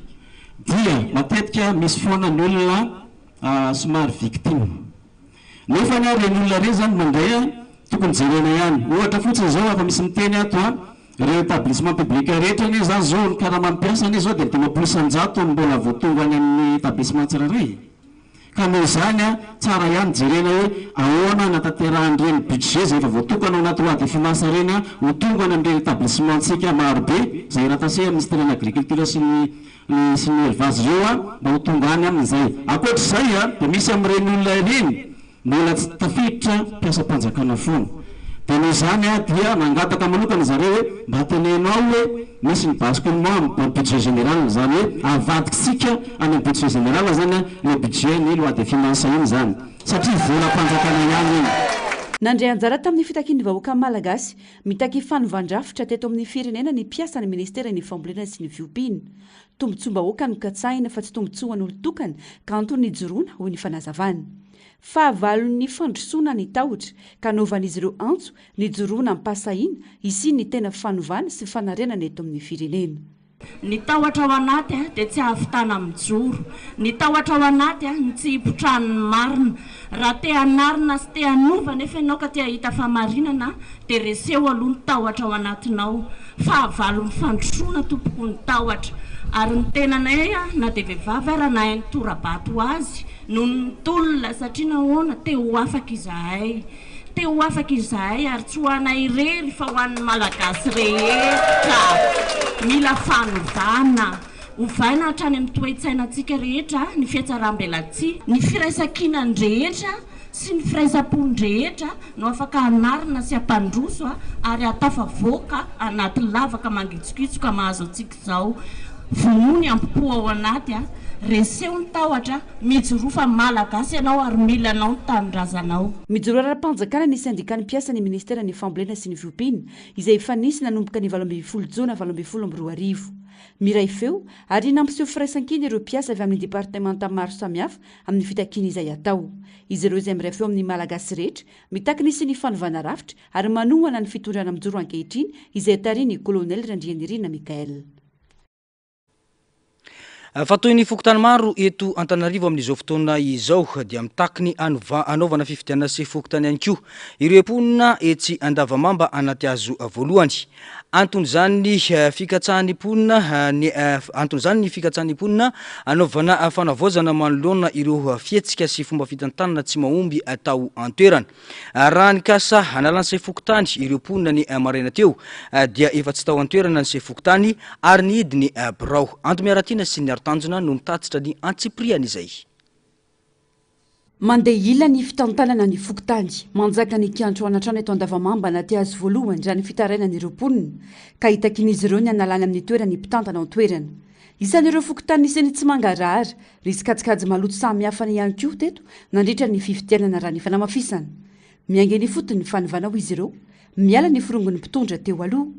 dia matetika misy foana ny olona somary victime nefa ny reny olona reny zany mandray tokony jerena ihany ohatra fotsiny zao afa misy miteny ato ireo établissement public rehetra ny zany zao ny karama mpiasa ny zao dia dimampolo isan-jato mbola voatonga any amin'ny établissement tsirairay ka noho izany tsara ihany jerena hoe ahoana natanterahany budget zay efa voatokana ao anaty loi de finance reny ho tonga any amin'ireny établissement tsika marobe zay rahatase ministère agriculture sy ny élevage reo mba ho tonga any amin'izay akoatr'izay dia misy amin'ireny olona reny mbola tsy tafiditra mpiasa-panjakana foana dia noho izany dia nangataka manokana zareo hoe mba tenenao hoe misy ny basculement amin'ny budget général zany hoe avadikitsika any amin'ny budget général zany le budget ny loi de finance iny zany satria vola-panjakana ihany iny nandray anjara tamin'ny fitakiany vahoaka malagasy mitaky fanovandravitra teto amin'ny firenena ny mpiasa ny ministera ny fambolena sy ny fiompiana tombontsoam-bahoaka no katsahina fa tsy tombontsoa an'olon-tokana ka antony joroana hoy ny fanazavana fahavalon'ny fandrosoana ny tahotra ka novan'izy ireo antso ny joroana ampasahina isiny ny tena fanovana sy fanarenana eto amin'ny firenena ny tahotra ao anaty dia tsy ahavitana mijoro ny tahotra ao anaty ny tsy hipotrahany marina raha te hanarina sy te hanova nefa ianao ka te hahita famarinana dia reseho aloha ny tahotra ao anatinao fahavalon'ny fandrosoana tompoko ny tahotra ary ny tenanay na dia vehivavy ara na hainy torabato azy no nitolona satria nahoana te ho afaka izahay ary tsy ho anay irery fa ho an'ny malagasy rehetra mila fanovana hovaina hatrany amin'ny toe-tsainantsika rehetra ny fiatsaram-belatsia ny firaisan-kinany rehetra sy ny firaisam-pony rehetra no afaka hanarina sy hampandroso ary atafavoaka anaty lavaka mangitsokitsoka mahazo antsika izao vonony ampipo ao anaty reseho ny tahotra mijorofa malagasy ianao ary mila anao ny tanindrazanao mijoro ara-panjakana ny syndika ny mpiasa ny ministera ny fambolena sy ny fiompiana izay efa nisy nanomboka ny 12 jona 2012 miray feo ary nampiseho firaisan-kina ireo mpiasa avy amin'ny departementa maro samihafa amin'ny fitakiana izay atao izy ireo izay miray feo amin'ny malagasy rehetra mitaky nisy ny fanovana rafitra ary manohana ny fitondrana mijoro ankehitriny izay tariny kolonel Randrianirina Mikael fa toy ny fokotany maro eto Antananarivo amin'izao fotoana izao dia mitaky ny anaovana fifidianana sy fokotany ihany koa ireo mponina etsy Andavamamba anaty azo voalohany antony zany ny fikatsahan'ny mponina anaovana fanavaozana manoloana ireo fietsika sy fomba fitantanana tsy mahomby atao antoerana raha ny kasa analany sy fokotany ireo mponina ny maraina teo dia efa tsy tao antoerana ny sy fokotany ary ny hidiny birao antomiaratina sy ny tanjona no mitatitra ny antsipriany izay mandeha ila ny fitantanana ny fokotany manjaka ny kiantro anatrano eto Andavamamba anaty azo voalohany raha ny fitarainany ireo mponina ka hitakin'izy ireo ny analany amin'ny toerany mpitantana ao toerana isan'ireo fokotany isany tsy mangarahara risy kajikajy maloto samihafa ny ihany koa teto nandritra ny fifidianana raha ny fanamafisana miaingany fotony ny fanovanao izy ireo miala ny firongon'ny mpitondra teo aloha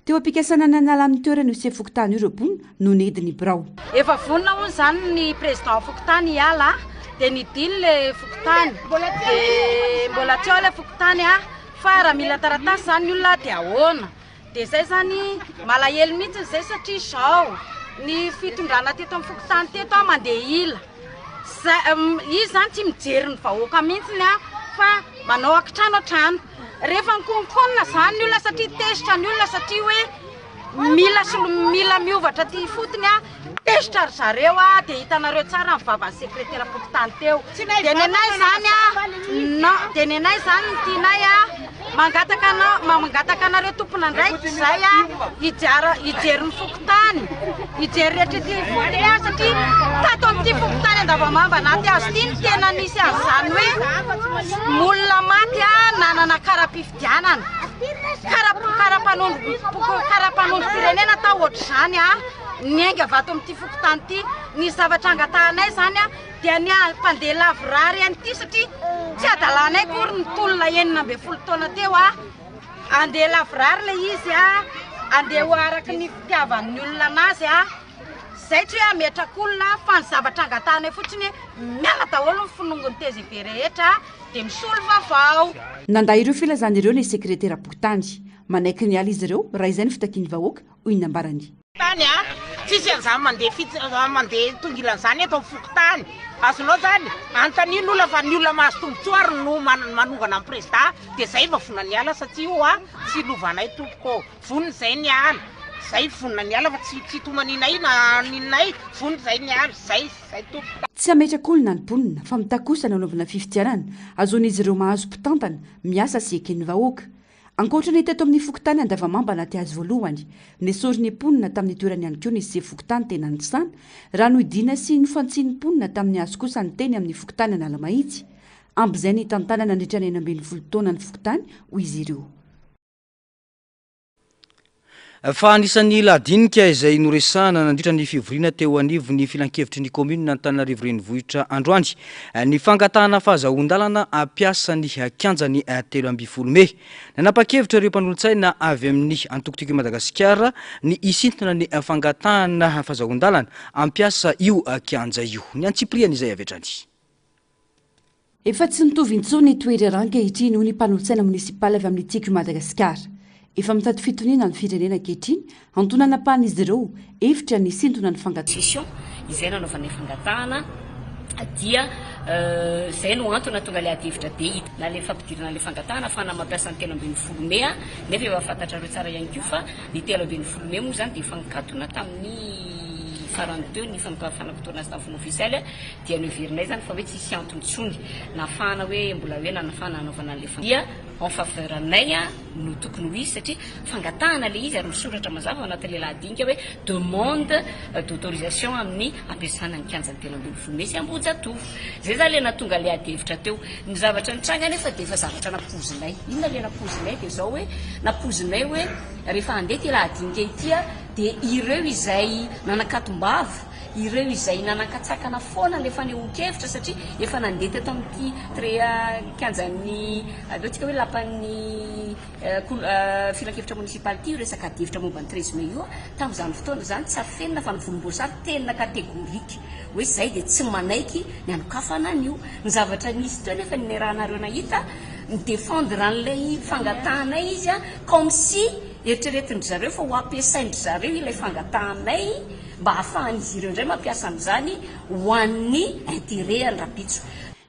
teo ampikasana ny anala amin'ny toerana ise fokotany ireo mponina no nidiny birao efa vonona hono zany ny président fokotany hiala dia nidiny le fokotany mbola tsy ao le fokotany fa raha mila taratasy zany ny olona dia ahoana dia zay zany malahelo mihitsy zay satria zao ny fitondrana teto amin'ny fokotany teto mandeha ila izy zany tsy mijery ny vahoaka mihitsy fa manao akitrano trano rehefa nikonkonina zany ny olona satria tesitra ny olona satria hoe mila miovatra ty fotony tesitra ry zareo dia hitanareo tsara ny vavan'ny sekretera fokotany teo dia nenay zany dia nenay zany ny tianay mangataka anareo tompona ndraiky zay hijery ny fokotany hijery rehetra ty fokoa satria tato amin'ity fokotany andavamamba naty azo ty ny tena nisy azy zany hoe molona maty nanana karapifidianana karapanondro pirenena tao ohatry zany niainga vato amin'ity fokotany ty ny zavatra angatahanay zany dia ny mpandeha lavirary anyty satria tsy adalanay kory ny tolona 9 taona teo andeha lavirary le izy andeha ho araky ny fitiavan'ny olona anazy zay tsy hoe ametrak'olona fa ny zavatra angatahanay fotsiny miala daholo ny finongony TGV rehetra dia misolo vaovao. Nanda ireo filazan'ireo ny sekretera Bokotany manaiky ny ala izy ireo raha izay ny fitakiany vahoaka hoy ny ambarany. Tany tsisy an'izany mandeha tongilan'izany eto Fokotany azonao zany antaniny olona fa ny olona mahazo tombotsoa no manongana amin'ny président dia zay va vonina ny ala satria io tsy lovanay tompoko voniny zay ny ala zay vonina ny ala fa tsy tomanina na ninay voniny zay ny ala zay tompoko. Tsy ametrak'olona ny mponina fa mitakosana anaovana fifidianana azon'izy ireo mahazo mpitantana miasa sy eken'ny vahoaka. Ankoatra ny teto amin'ny Fokotany andavamamba naty azy voalohany nesori ny mponina tamin'ny toerany ihany koa nisy Fokotany tena nitsana raha no idina sy ny fantsiny mponina tamin'ny azo kosa ny teny amin'ny Fokotany analamahitsy ambizay ny tantanana nandritra ny 12 taona ny Fokotany hoy izy ireo. Fa anisan'ny ladinika izay noresahana nandritra ny fivoriana teo anivo ny filan-kevitry ny commune n'Antananarivo renivohitra androany ny fangatahana fahazahon-dalana ampiasa ny kianjany 13 Mey. Nanapa-kevitra ireo mpanolo-tsaina avy amin'ny Antokotoko Madagasikara ny isintona ny fangatahana fahazahon-dalana ampiasa io kianja io. Ny antsipriany izay avy hatrany. Efa tsy nitovy intsony toerana ankehitriny noho ny mpanolo-tsaina munisipal avy amin'ny Tiko Madagasikara. Efa mitady fitoniana ny firenena ankehitriny antonana apahan'izy ireo efitra ny sintona ny fangatahana izay nanaovana fangatahana dia zay no antony tonga le adevitra be hita na le fampidirana le fangatahana afahana mampiasa ny 13 Mey nefa efa fantatrareo tsara ihany koa fa ny 13 Mey moa zany dia fangatona tamin'ny farany teo ny fanampotoana azy tamin'ny ofisialy dia noverinay zany fa hoe tsisy antony tsony nafahana hoe mbola hoe nanafahana anaovana le dia en faveur anay no tokony ho izy satria fangatahana le izy ary misoratra mazava anatin'le ladinika hoe demande d'autorisation amin'ny ampiasana ny kianjany 13 Mey sy Ambojatovo. Zay zany le natonga le adevitra teo ny zavatra nitranga nefa dia efa zavatra napozinay. Inona le napozinay dia zao hoe napozinay hoe rehefa handeha ty ladinika ity dia ireo izay nanakatom-bava ireo izay nanakatsakana foana le fanehoan-kevitra satria efa nandeha teto amin'ity kianjan'ny atsika hoe lapan'ny filan-kevitra municipal ity resaka adevitra momba ny 13 Mey io tamin'izany fotoana zany tsy afenina fa nivolomboasary tena kategorika hoe zay dia tsy manaiky ny anokafana an'io ny zavatra nisy teo nefa ny rahanareo nahita ny défendre an'ilay fangatahanay izy comme si eritreretindry zareo fa ho ampiasaindry zareo ilay fangatahanay mba ahafahan'izy ireo indray mampiasa amin'izany ho an'ny intérêt any rapitso.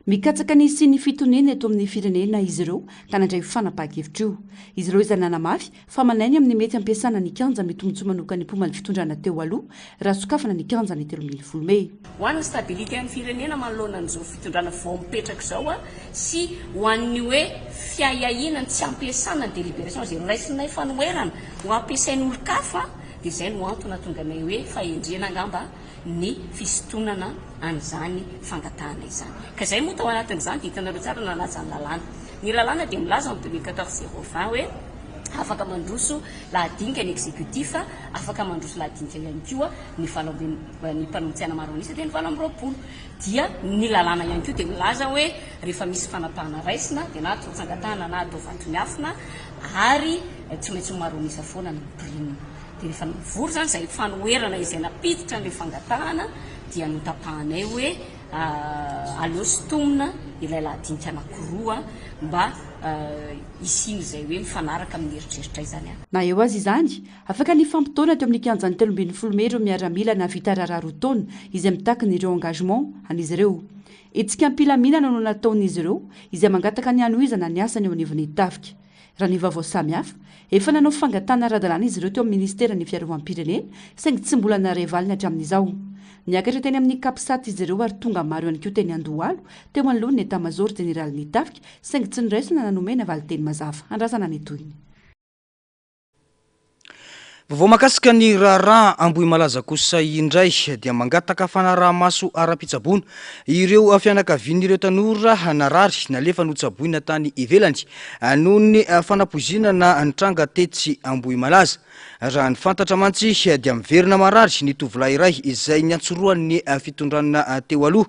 Mikatsaka ny sy ny fitoniana eto amin'ny firenena izy ireo ka nandray fanapa-kevitra io. Izy ireo izany nanamafy fa manainy amin'ny mety ampiasana ny kianja mitombotsoa manokany mpomany fitondrana teo aloha raha sokafana ny kianja ny 13 Mey. Ho an'ny stabilité amin'ny firenena manoloana an'izao fitondrana vao mipetraka izao sy ho an'ny hoe fiahiahinany tsy ampiasana ny délibération izay raisinay fanoherana ho ampiasain'ny olo-kafa dia zay no antony tonga nay hoe fahendrena angamba ny fisintonana an'izany fangatahana izany. Ka zay moa tao anatin'izany dia hitanareo tsara nalaza ny lalàna. Ny lalàna dia milaza amin'ny 2014-020 hoe afaka mandroso ladinika ny exécutif afaka mandroso ladinika ihany koa ny mpanomtsiana maro anisa dia ny 20 dia ny lalàna ihany koa dia milaza hoe rehefa misy fanapahana raisina dia na tsangatahana na atao vatony afina ary tsy maintsy maro anisa foana ny prime. Dia rehefa mivory zany zay fanoherana izay napiditra ny fangatahana dia notapahanay hoe aleo sotomina ilay ladinika anankiroa mba isiny zay hoe mifanaraka amin'ny eritreritra izany. Na eo azy izany afaka ny fampitaona teo amin'ny kianjany 13 Mey ireo miaramila na vita raharaha roa taona izay mitakiny ireo engagement an'izy ireo. Etsika ampilaminana no nataon'izy ireo izay mangataka ny anohizana ny asany eo anivon'ny tafika. Raha ny vaovao samihafa efa nanao fangatahana ara-dalàna izy ireo teo amin'ny ministera ny fiarovam-pirenena saingy tsy mbola narevaliny hatramin'izao. niakatra teny amin'ny kapisaty izy ireo ary tonga maro ihany koa teny Andohalo teo manoloany ny état-major général nitafika saingy tsy niraisina nanomena valiteny mazava andrasana ny tohiny. Vao makasika ny raharaha Ambohimalaza kosa indray dia mangataka fanaraha-maso ara-pitsaboana ireo fianakavian'ireo tanora narary nalefa notsaboina tany ivelany noho ny fanapozinana nitranga tetsy Ambohimalaza. Raha ny fantatra mantsy dia miverina marary ny tovolahy iray izay niantsoroan'ny fitondranana teo aloha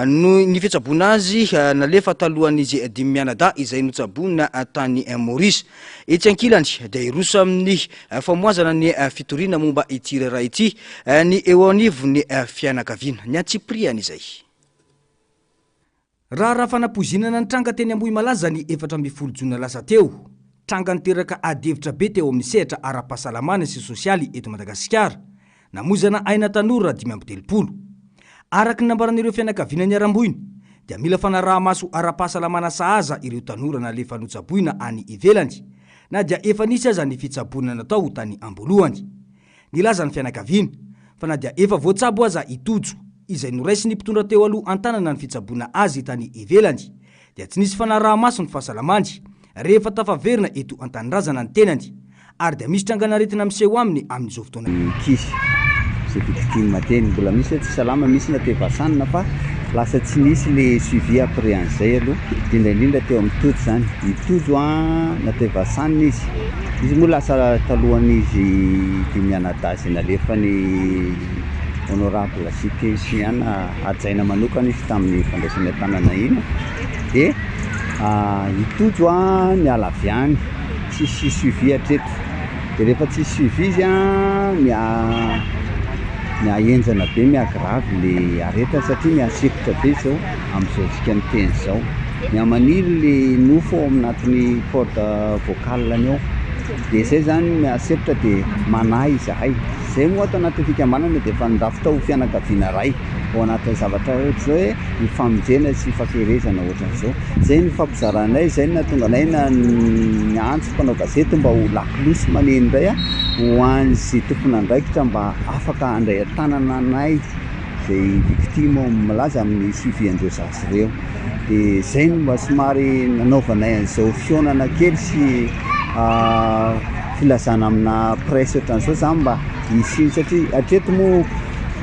no ny fitsaboana azy nalefa talohan'izy 5 mianada izay notsaboina tany Maurice. Etsy ankilany dia iroso amin'ny famoazana ny fitoriana momba ity raha ity ny eo anivo ny fianakaviana ny Antsipriana izay. Raha fanapozinana nitranga teny Ambohimalaza ny 14 Jona lasa teo. Tranga niteraka adevitra be teo amin'ny sehatra ara-pahasalamana sy sosialy eto Madagasikara. Namozana aina tanora 570. Araka ny nambaran'ireo fianakaviana ny Aramboina dia mila fanaraha-maso ara-pahasalamana sahaza ireo tanora nalefa notsaboina any ivelany. Na dia efa nisy aza ny fitsaboana natao tany Ambolohany. Nilaza ny fianakaviana fa na dia efa voatsabo aza itojo izay noraisy ny mpitondra teo aloha antanana ny fitsaboana azy tany ivelany dia tsy nisy fanaraha-maso ny fahasalamany rehefa tafaverina eto Antanindrazana ny tenany ary dia misy tranganaretina miseho aminy amin'izao fotoana kisy zay victime teny mbola misy tsy salama misy na tevasanina fa lasa tsy nisy le suivi après an'izay aloha indrindra teo amin'ny toto zany itojo na tevasanina izy moa lasa talohan'izy 5 mianada zay nalefa ny honorable Sikesiana ajaina manokana izy tamin'ny fandraisana tanana iny dia itojo miala avy any tsisy suivi atreto dia rehefa tsisy suivi izy miaenjana be miagravy le areta satria miasikotra be zao amin'izao tsika ny teny zao miamaniry le nofo ao aminatiny porte vocalany ao dia izay zany miasikotra dia manahy izahay zay moa ato anatin'ny fikambanana dia efa nirafitra ho fianakaviana ray ao anatin'ny zavatra ohatra zao hoe mifamonjena sy fakerezana ohatran'izao zay ny fampizaranay zay nahatonga anay niantso mpanao gazety mba ho lakilosy maneny indray ho an'izay tompona andraikitra mba afaka andray tanana anay zay victime malaza amin'ny suiviandreo zasy ireo dia zay no mba somary nanaovanay an'izao fionana kely sy filazana amina presse ohatran'izao zany mba isiny satria atreto moa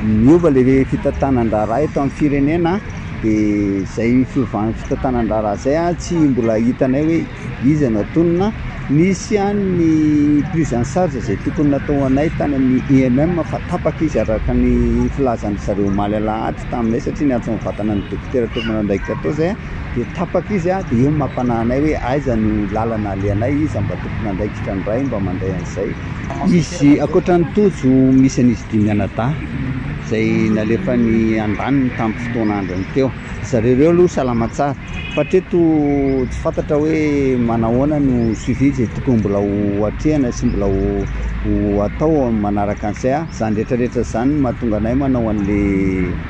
miova le fitantanan-draharaha eto amin'ny firenena dia zay fiovan'ny fitantanan-draharaha zay tsy mbola hitanay hoe izy no atonona nisy any ny prise en charge zay tokony natao anay tany amin'ny IMM fa tapaka izy araka ny filazan'ny zareo omaly alahatra taminay satria niantso ny vatana ny dokotera tompona andraikitra atao zay dia tapaka izy dia eo mampanahinay hoe aiza no lalana aleanay izy mba tompona andraikitra ndray mba mandray an'izay izy akoatran'ny tojo misy an'izy 5 mianada zay nalefa ny andaniny tamin'ny fotoana andrany teo zareo ireo aloha salama tsara fa treto tsy fantatra hoe manahoana no suivi zay tokony mbola ho atrehana sy mbola ho atao manaraka an'izay zany rehetrarehetra zany mahatonga anay manao an'le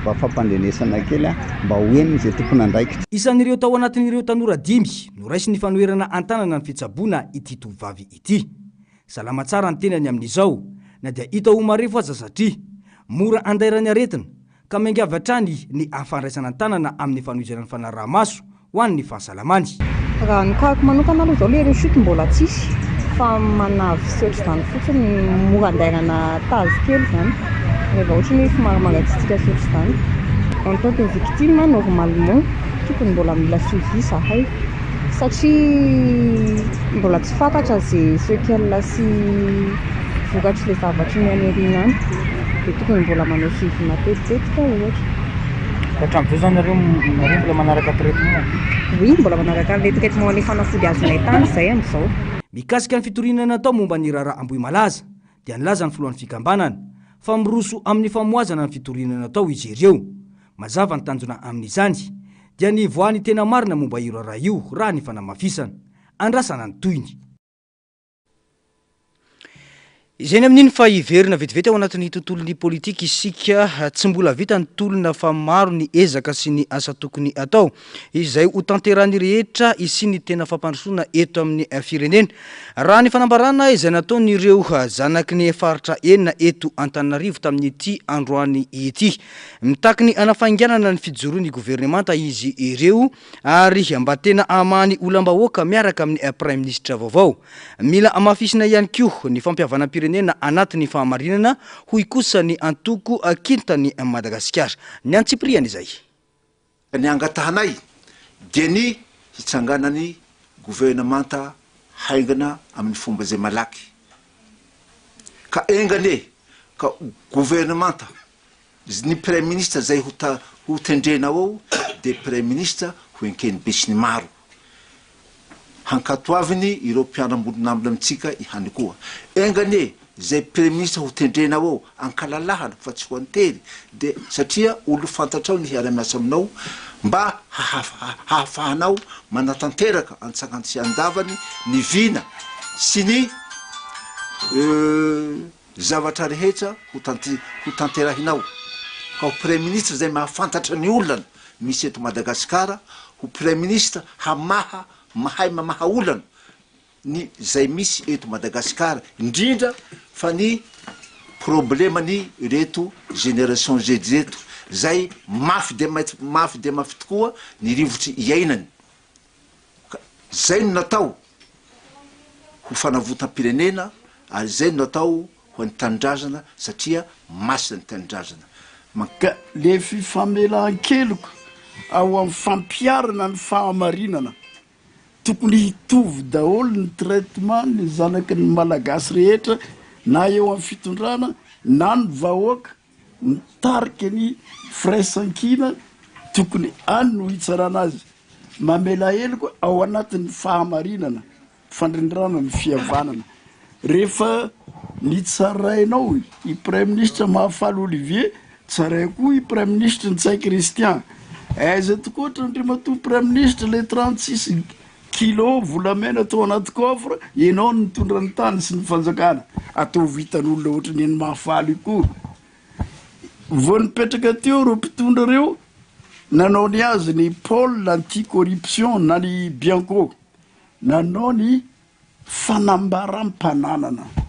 mba fampandrenesana kely mba hoeniny zay tokony andraikitra. Isan'ireo tao anatin'ireo tanora 5 no raisy ny fanoherana antanana ny fitsaboana ity tovavy ity. Salama tsara ny tenany amin'izao na dia hita ho marefo aza satria mora andairany aretina ka miangavy hatrany ny afandraisana tanana amin'ny fanohizana fanaraha-maso ho an'ny fahasalamany. Raha ny kahako manokana aloha zao le reshuty mbola tsisy fa manavy seotra zany fotsiny mora andairana tazy kely zany rehefa ohatra hoe somary mangatsitsika seotra zany en tant que victime normalement tokony mbola mila suivi zahay satria mbola tsy fantatra zay sequelle sy vokatry le zavatra mianeriana any dia tokony mbola manao suivi matetitetika ohatra. Hatramin'izao zany nareo mbola manaraka traitement? Oui, mbola manaraka le traitement le fanafody azonay tany zay amin'izao. Mikasika ny fitorinana natao momba ny raharaha Ambohimalaza dia nilaza ny filohan'ny fikambanana fa miroso amin'ny famoazana ny fitorinana natao izy ireo. Mazava ny tanjona amin'izany dia ny voany tena marina momba io raharaha io raha ny fanamafisana andrasana ny toyiny. izay ny amin'iny fa iverina vetivety ao anatin'ny tontolon'ny politika isika tsy mbola vita ny tolona fa maro ny ezaka sy ny asa tokony atao izay ho tanterahany rehetra isy ny tena fampandrosoana eto amin'ny firenena raha ny fanambarana izay nataon'ireo zanaky ny faritra enina eto Antananarivo tamin'ity androany ity mitaky ny anafainganana ny fijoroan'ny gouvernemanta izy ireo ary mba tena amany olam-bahoaka miaraka amin'ny prime ministre vaovao mila amafisina ihany koa ny fampiavana pirenena anatin'ny fahamarinana hoy kosa ny antoko akintany Madagasikara ny antsipriany izay ny angatahanay dia ny hitsanganany gouvernemanta haingana amin'ny fomba zay malaky ka engane ka gouvernemanta ny prime ministre zay ho tendrena ao de prime ministre ho enkeny besiny maro hankatoaviny ireo mpianambody namina amitsika ihany koa engane zay prime ministre ho tendrena ao ankalalahana fa tsy ho antery de satria olo fantatrao ny hiara-miasa aminao mba hahafahanao manatanteraka antsakantsy andavany ny vina sy ny zavatra rehetra ho tanterahinao ka ho prime ministre zay mahafantatra ny olana misy eto Madagasikara ho prime ministre mahay mamaha olana ny zay misy eto Madagasikara indrindra fa ny problemany reto génération Z reto zay mafy de mafy tokoa ny rivotry iainany zay no natao ho fanavotam-pirenena ary zay no natao ho any tanindrazana satria masina ny tanindrazana ka le fifamelan-keloko ao amin'ny fampiarana ny fahamarinana tokony hitovy daholo ny traitement ny zanaky ny malagasy rehetra na eo amin'ny fitondrana na ny vahoaka mitariky ny firaisankina tokony any no hitsarana azy mamela heloko ao anatin'ny fahamarinana fandrindrana ny fihavanana rehefa nitsarainao i prime ministre Mahafaly Olivier tsaray koa i prime ministre Ntsay Christian aiza tokoa trandrimatoa prime ministre le 36 kilo volamena atao anaty coffre ianao ny mitondra ny tany sy ny fanjakana atao vitan'olona ohatrany eny Mahafaly koa vao nipetraka teo reo mpitondra reo nanao ny azy ny pôle anti-corruption na ny Bianco nanao ny fanambaram-pananana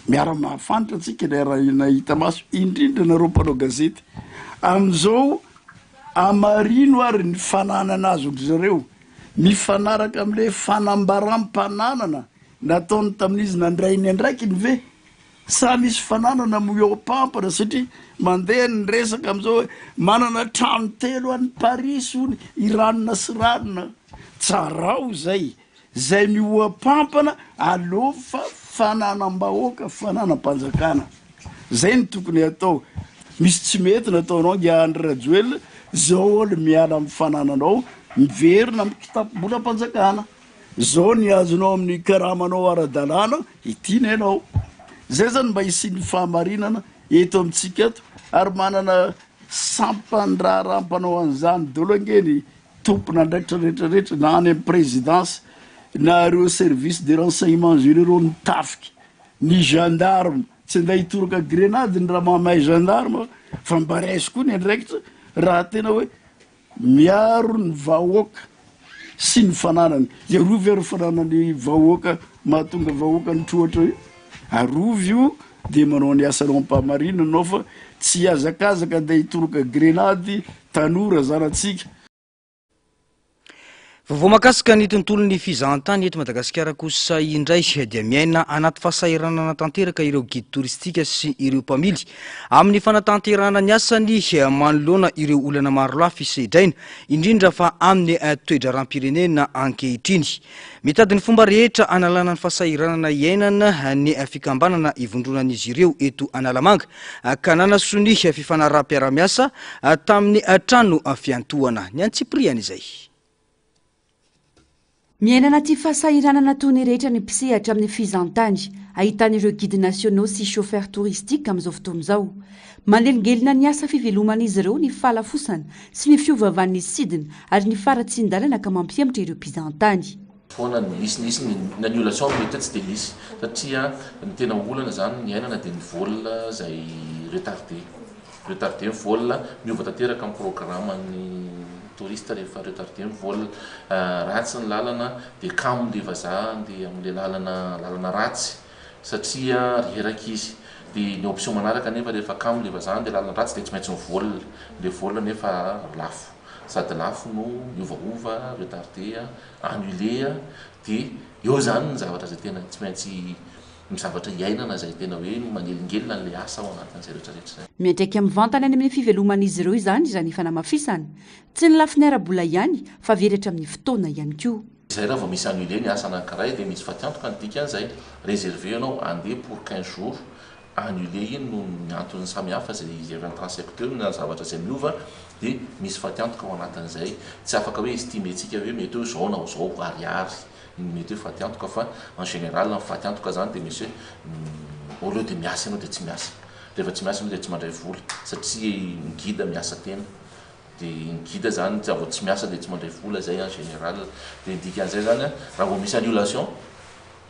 miara mahafantatra antsika nahita maso indrindra nareo mpanao gazety amizao amarino ary ny fananana azy ohatry zareo mifanaraka am'le fanambaram-pananana nataony tamin'izy nandrainy andraiky ny ve sa misy fananana moeo pampana satria mandeha ny resaka amizao manana trano telo any Paris ony iranona sy ranona tsarao zay mioa pampana alo fa fananam-bahoaka fananam-panjakana zay ny tokony atao misy tsy mety nataonao Andry Rajoelina zao olo miala amin'ny fanananao miverina amin'ny kitapo-bola-panjakana zao ny azonao amin'ny karamanao ara-dalàna itiana ianao zay zany mba hisiny fahamarinana eto amintsika eto ary manana sampandrarampanao an'izany dolo angeny tompona andraikitra rehetrarehetra na any amin'ny présidence na reo service de renseignement généraux ny tafiky ny gendarme tsy anday hitoroka grenade ny raha mahamay gendarme fa mba raisy koa ny andraikitra raha tena hoe miaro ny vahoaka sy ny fananany arovy ary fananany vahoaka mahatonga vahoaka ny troatra io arovy io de manao ny asanao ampahamarinana anao fa tsy azakazaka anday hitoroka grenady tanora zanatsika vao makasika ny tontolon'ny fizahantany eto Madagasikara kosa indray dia miaina anaty fahasahiranana tanteraka ireo guide touristika sy ireo mpamily amin'ny fanatanterana ny asany manoloana ireo olana maro lafy sedraina indrindra fa amin'ny toedra ram-pirenena ankehitriny mitady ny fomba rehetra analana ny fahasahiranana iainana ny fikambanana ivondronan'izy ireo eto Analamanga ka nanasony fifanaraha-piara-miasa tamin'ny trano fiantohana ny antsipriany izay miaina anaty fahasahiranana toy ny rehetra ny mpisehatra amin'ny fizantany ahitan'ireo guide nationaux sy chauffeur touristique amin'izao fotoana izao manelingelina ny asa fiveloman'izy ireo ny falafosana sy ny fiovavan'ny sidina ary ny faratsindalana ka mampiamatra ireo mpizantany foana nisy annulation mety tsy dia misy satria ny tena olana zany ny ainana dia ny volna zay retardé ny volna miova tanteraka amin'ny programme-ny touriste rehefa retardé ny volna ratsy ny lalana dia kamo le vazaha dia amin'le lalana ratsy satria reraka izy dia ny option manaraka nefa rehefa kamo le vazaha dia lalana ratsy dia tsy maintsy ny volna nefa lafo sady lafo no miovaova retardé annulé dia eo zany ny zavatra zay tena tsy maintsy zavatra iainana zay tena hoe manelingelina n'le asa ao anatin'izay rehetrarehetra zay. Miandraiky amin'ny vantany any amin'ny fiveloman'izy ireo izany raha ny fanamafisany tsy ny lafiny ara-bola ihany fa veratra amin'ny fotoana ihany koa. Izay raha vao misy annulé ny asa anankiray dia misy fatiantoka ny dikan'izay réservé anao andeha pour 15 jours annulé iny no ny antony samihafa zay transsecteur na zavatra zay miova dia misy fatiantoka ao anatin'izay tsy afaka hoe estimetsika hoe mety hoe zao na zao ariary mety hoe fatiantoka fa en général ny fatiantoka zany dia misy hoe au lieu de miasa ianao dia tsy miasa rehefa tsy miasa ianao dia tsy mandray vola satria ny guide miasa tena dia ny guide zany tsy avao tsy miasa dia tsy mandray vola zay en général dia dikan'izay zany raha vao misy annulation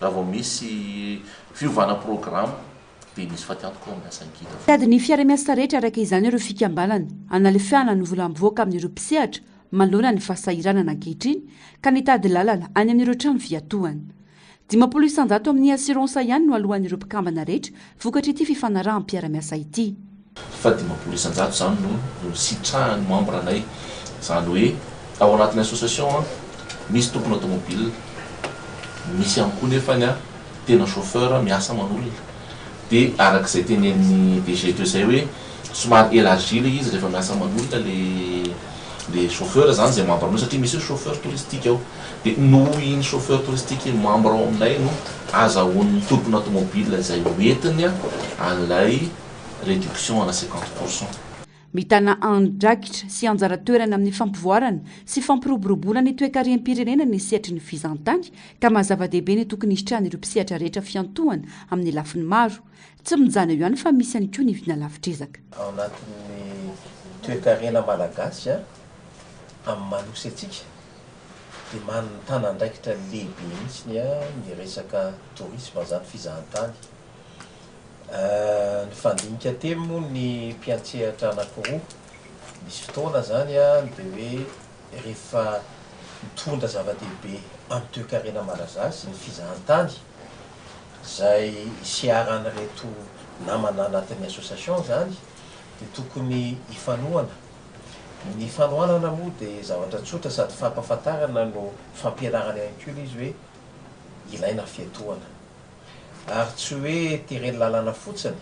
raha vao misy fiovana programme dia misy fatiantoka ao miasa ny guide. Tady ny fiara-miasa rehetra araka izany ireo fikambanana analefiana ny vola mivoaka amin'ireo mpisehatra manoloana ny fahasahiranana ankehitriny ka nitady lalana any amin'ireo trano fiatohany. 500 amin'ny assuransa ihany no alohan'ireo mpikambana rehetra vokatra ity fifanarahan'ny-piara-miasa ity. Fa 500 zany no sitrahan'ny membre anay zany hoe ao anatin'ny association misy tompony automobile misy ihany koa nefany tena chauffeur miasa manolona dia arak'izay tenen'ny DG zay hoe somary élargi le izy rehefa miasa manolona le chauffeur zany zay membre aminao satria misy chauffeur touristique ao dia noho iny chauffeur touristique membre ao aminay no azahoan'ny tompony automobile zay hoentiny an'ilay réduction ana 50%. Mitana andrakitra sy anjara toerana amin'ny fampivoarana sy fampiroboroboana ny toe-kariham-pirenena ny sehatry ny fizantany ka mahazava-dehibe ny tokony histrana ireo mpisehatra rehetra fiantohana amin'ny lafiny maro tsy mijana eo ihany fa misy ihany koa ny vina lavitrezaka. Ao anatin'ny toe-karena malagasy amin'ny malosy atsika dia manana andraikitra lehibe mihitsy ny resaka tourisme zany fizahantany. Ny fandinika teo moa ny mpiantsehatra anankiroa misy fotoana zany dia hoe rehefa mitondra zava-dehibe amin'ny toe-karena malagasy ny fizahantany zay siaran'ireto namana anatin'ny association zany dia tokony hifanohana. Ny fanohanana moa dia zavatra tsotra sady fampahafantarana no fampianarana ihany koa izy hoe ilaina fiatohana ary tsy hoe tereny lalàna fotsiny